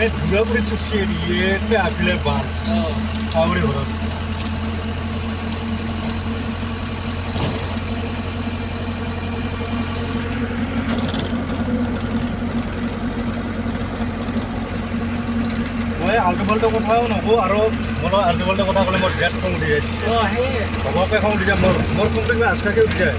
মানে ঘূৰা কৰি চুচি দিয়ে আগলে বাল আউৰি ঘৰত মই আল্টু ফাল্টু কথাও নকওঁ আৰু মোৰ আল্টু ফাল্টু কথা ক'লে মোৰ বিৰাট খং উঠি যায় ঘপককৈ খং উঠি যায় মোৰ খংটো কিবা আচকাকৈ উঠি যায়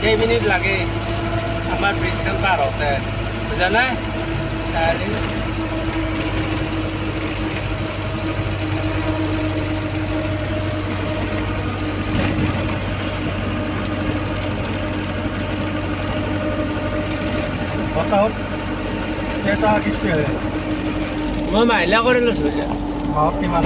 কেই মিনিট লাগে আমাৰ ব্ৰিজখন পাৰ হওঁতে বুজা নাই সপ্তাহত কেইটা কিস্তি হয় মই মাহিলা কৰি লৈছোঁ এতিয়া মাহত কিমান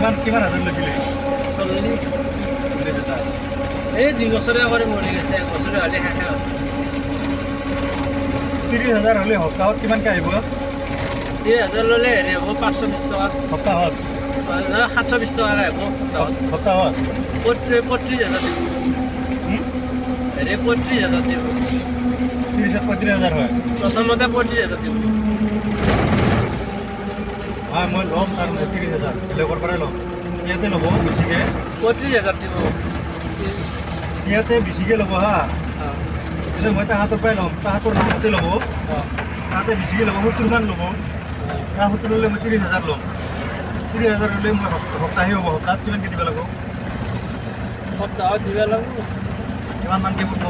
3000 কিমান হাজাৰ লৈছিলে 40 এই 2 বছৰীয়া কৰি মৰি গৈছে 1 বছৰীয়া হ'লে শেষে হ'ল 30,000 হ'লে সপ্তাহত কিমানকৈ আহিব 30,000 ল'লে হেৰি হ'ব 520 টকা সপ্তাহত 720 টকা আহিব সপ্তাহত 35,000 দিব হেৰি 35,000 দিব 30,000 হয় প্ৰথমতে 35,000 দিব হয় মই ল'ম তাৰমানে 30,000 বেলেগৰ পৰাই ল'ম ইয়াতে ল'ব বেছিকৈ 35,000 দিব ইয়াতে বেছিকৈ ল'ব হা কিন্তু মই তাহাঁতৰ পৰাই ল'ম তাহাঁতৰ নামতে ল'ব তাহাঁতে বেছিকৈ ল'ব 70 মান ল'ব 70 ল'লে মই 30,000 ল'ম 30,000 ল'লে মই সপ্তাহে হ'ব সপ্তাহত কিমানকৈ দিব লাগিব সপ্তাহত দিব লাগিব কিমানমানকৈ পৰিব